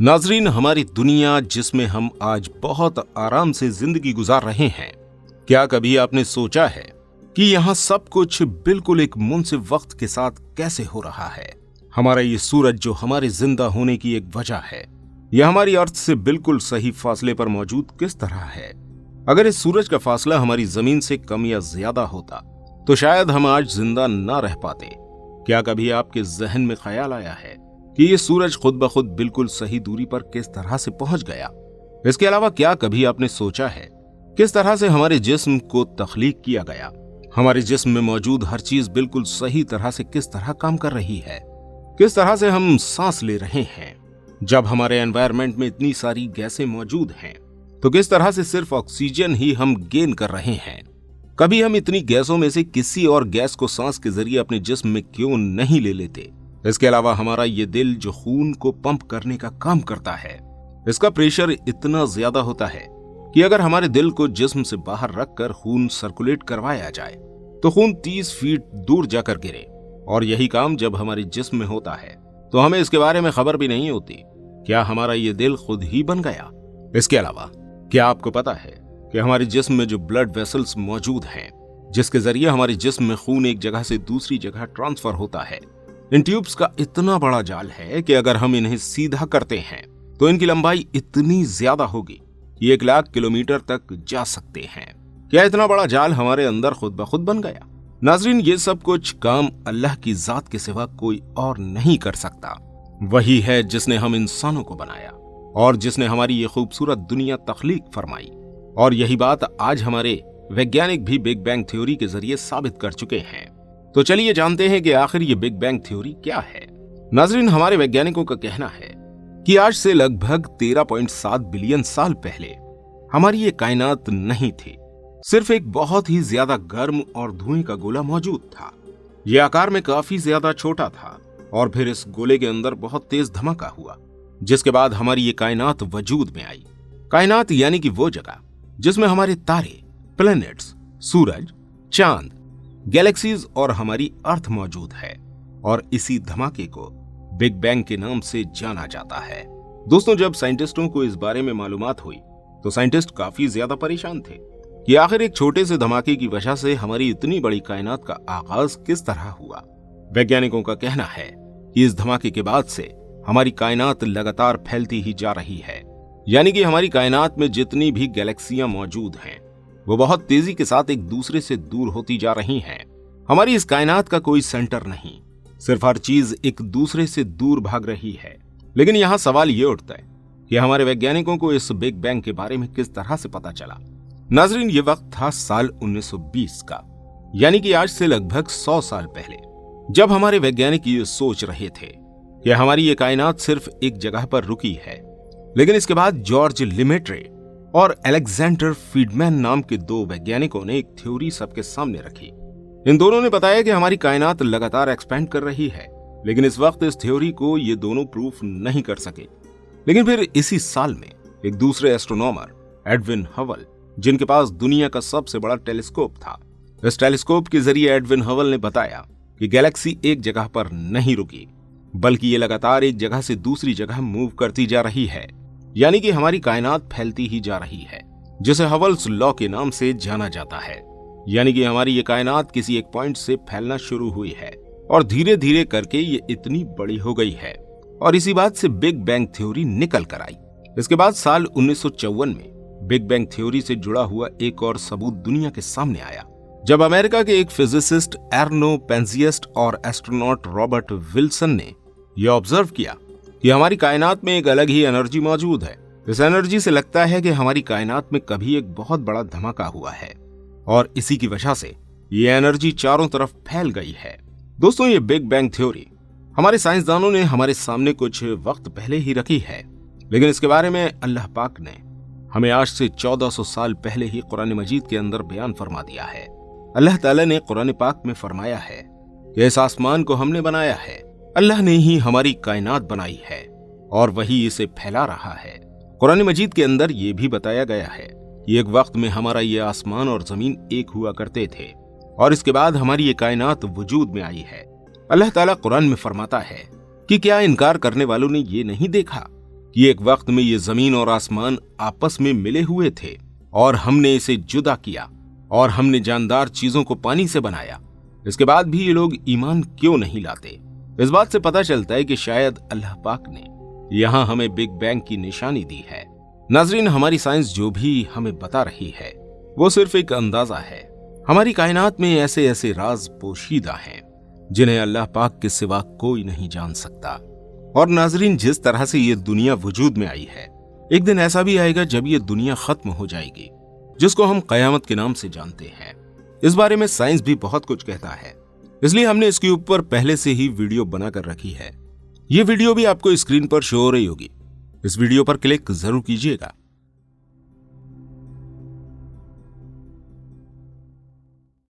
नाजरीन, हमारी दुनिया जिसमें हम आज बहुत आराम से जिंदगी गुजार रहे हैं, क्या कभी आपने सोचा है कि यहाँ सब कुछ बिल्कुल एक मुनसिफ वक्त के साथ कैसे हो रहा है? हमारा ये सूरज जो हमारे जिंदा होने की एक वजह है, यह हमारी अर्थ से बिल्कुल सही फासले पर मौजूद किस तरह है? अगर इस सूरज का फासला हमारी जमीन से कम या ज्यादा होता तो शायद हम आज जिंदा ना रह पाते। क्या कभी आपके जहन में ख्याल आया है कि ये सूरज खुद ब खुद बिल्कुल सही दूरी पर किस तरह से पहुंच गया? इसके अलावा क्या कभी आपने सोचा है किस तरह से हमारे जिस्म को तख्लीक किया गया? हमारे जिस्म में मौजूद हर चीज बिल्कुल सही तरह से किस तरह काम कर रही है? किस तरह से हम सांस ले रहे हैं? जब हमारे एनवायरनमेंट में इतनी सारी गैसें मौजूद हैं, तो किस तरह से सिर्फ ऑक्सीजन ही हम गेन कर रहे हैं? कभी हम इतनी गैसों में से किसी और गैस को सांस के जरिए अपने जिस्म में क्यों नहीं ले लेते? इसके अलावा हमारा ये दिल जो खून को पंप करने का काम करता है, इसका प्रेशर इतना ज्यादा होता है कि अगर हमारे दिल को जिस्म से बाहर रखकर खून सर्कुलेट करवाया जाए तो खून 30 फीट दूर जाकर गिरे। और यही काम जब हमारे जिस्म में होता है तो हमें इसके बारे में खबर भी नहीं होती। क्या हमारा ये दिल खुद ही बन गया? इसके अलावा क्या आपको पता है कि हमारे जिस्म में जो ब्लड वेसल्स मौजूद हैं, जिसके जरिए हमारे जिस्म में खून एक जगह से दूसरी जगह ट्रांसफर होता है, इन ट्यूब्स का इतना बड़ा जाल है कि अगर हम इन्हें सीधा करते हैं तो इनकी लंबाई इतनी ज्यादा होगी कि 1 लाख किलोमीटर तक जा सकते हैं। क्या इतना बड़ा जाल हमारे अंदर खुद ब खुद बन गया? नाजरीन, ये सब कुछ काम अल्लाह की जात के सिवा कोई और नहीं कर सकता। वही है जिसने हम इंसानों को बनाया और जिसने हमारी ये खूबसूरत दुनिया तख्लीक फरमाई। और यही बात आज हमारे वैज्ञानिक भी बिग बैंग थ्योरी के जरिए साबित कर चुके हैं। तो चलिए जानते हैं कि आखिर ये बिग बैंग थ्योरी क्या है। नाजरीन, हमारे वैज्ञानिकों का कहना है कि आज से लगभग 13.7 बिलियन साल पहले हमारी ये कायनात नहीं थी। सिर्फ एक बहुत ही ज्यादा गर्म और धुएं का गोला मौजूद था। ये आकार में काफी ज्यादा छोटा था और फिर इस गोले के अंदर बहुत तेज धमाका हुआ, जिसके बाद हमारी ये कायनात वजूद में आई। कायनात यानी कि वो जगह जिसमें हमारे तारे, प्लैनेट्स, सूरज, चांद, गैलेक्सीज और हमारी अर्थ मौजूद है। और इसी धमाके को बिग बैंग के नाम से जाना जाता है। दोस्तों, जब साइंटिस्टों को इस बारे में मालूमात हुई तो साइंटिस्ट काफी ज्यादा परेशान थे कि आखिर एक छोटे से धमाके की वजह से हमारी इतनी बड़ी कायनात का आगाज किस तरह हुआ। वैज्ञानिकों का कहना है कि इस धमाके के बाद से हमारी कायनात लगातार फैलती ही जा रही है, यानी कि हमारी कायनात में जितनी भी गैलेक्सियां मौजूद हैं वो बहुत तेजी के साथ एक दूसरे से दूर होती जा रही हैं। हमारी इस कायनात का कोई सेंटर नहीं, सिर्फ हर चीज एक दूसरे से दूर भाग रही है। लेकिन यहाँ सवाल ये उठता है कि हमारे वैज्ञानिकों को इस बिग बैंग के बारे में किस तरह से पता चला। नाजरीन, ये वक्त था साल 1920 का, यानी कि आज से लगभग 100 साल पहले, जब हमारे वैज्ञानिक ये सोच रहे थे कि हमारी ये कायनात सिर्फ एक जगह पर रुकी है। लेकिन इसके बाद जॉर्ज लिमेट्रे और अलेक्जेंडर फ्रीडमैन नाम के 2 वैज्ञानिकों ने एक थ्योरी सबके सामने रखी। इन दोनों ने बताया कि हमारी कायनात लगातार एक्सपेंड कर रही है, लेकिन इस वक्त इस थ्योरी को ये दोनों प्रूफ नहीं कर सके। लेकिन फिर इसी साल में एक दूसरे एस्ट्रोनॉमर एडविन हबल, जिनके पास दुनिया का सबसे बड़ा टेलीस्कोप था, इस टेलीस्कोप के जरिए एडविन हबल ने बताया कि गैलेक्सी एक जगह पर नहीं रुकी, बल्कि ये लगातार एक जगह से दूसरी जगह मूव करती जा रही है। यानी कि हमारी कायनात फैलती ही जा रही है, जिसे हबल्स लॉ के नाम से जाना जाता है। यानी कि हमारी ये कायनात किसी एक पॉइंट से फैलना शुरू हुई है और धीरे धीरे करके ये इतनी बड़ी हो गई है। और इसी बात से बिग बैंग थ्योरी निकल कर आई। इसके बाद साल 1954 में बिग बैंग थ्योरी से जुड़ा हुआ एक और सबूत दुनिया के सामने आया, जब अमेरिका के एक फिजिसिस्ट एर्नो पेंजियस्ट और एस्ट्रोनॉट रॉबर्ट विल्सन ने यह ऑब्जर्व किया कि हमारी कायनात में एक अलग ही एनर्जी मौजूद है। इस एनर्जी से लगता है कि हमारी कायनात में कभी एक बहुत बड़ा धमाका हुआ है और इसी की वजह से ये एनर्जी चारों तरफ फैल गई है। दोस्तों, ये बिग बैंग थ्योरी हमारे साइंसदानों ने हमारे सामने कुछ वक्त पहले ही रखी है, लेकिन इसके बारे में अल्लाह पाक ने हमें आज से 1400 साल पहले ही कुरान मजीद के अंदर बयान फरमा दिया है। अल्लाह ताला ने कुरान पाक में फरमाया है कि इस आसमान को हमने बनाया है, अल्लाह ने ही हमारी कायनात बनाई है और वही इसे फैला रहा है। कुरान मजीद के अंदर ये भी बताया गया है कि एक वक्त में हमारा ये आसमान और जमीन एक हुआ करते थे और इसके बाद हमारी ये कायनात वजूद में आई है। अल्लाह ताला कुरान में फरमाता है कि क्या इनकार करने वालों ने ये नहीं देखा कि एक वक्त में ये जमीन और आसमान आपस में मिले हुए थे और हमने इसे जुदा किया और हमने जानदार चीजों को पानी से बनाया। इसके बाद भी ये लोग ईमान क्यों नहीं लाते? इस बात से पता चलता है कि शायद अल्लाह पाक ने यहाँ हमें बिग बैंग की निशानी दी है। नाजरीन, हमारी साइंस जो भी हमें बता रही है वो सिर्फ एक अंदाजा है। हमारी कायनात में ऐसे ऐसे राज पोशीदा हैं जिन्हें अल्लाह पाक के सिवा कोई नहीं जान सकता। और नाजरीन, जिस तरह से ये दुनिया वजूद में आई है, एक दिन ऐसा भी आएगा जब ये दुनिया खत्म हो जाएगी, जिसको हम कयामत के नाम से जानते हैं। इस बारे में साइंस भी बहुत कुछ कहता है, इसलिए हमने इसके ऊपर पहले से ही वीडियो बनाकर रखी है। ये वीडियो भी आपको स्क्रीन पर शो हो रही होगी। इस वीडियो पर क्लिक जरूर कीजिएगा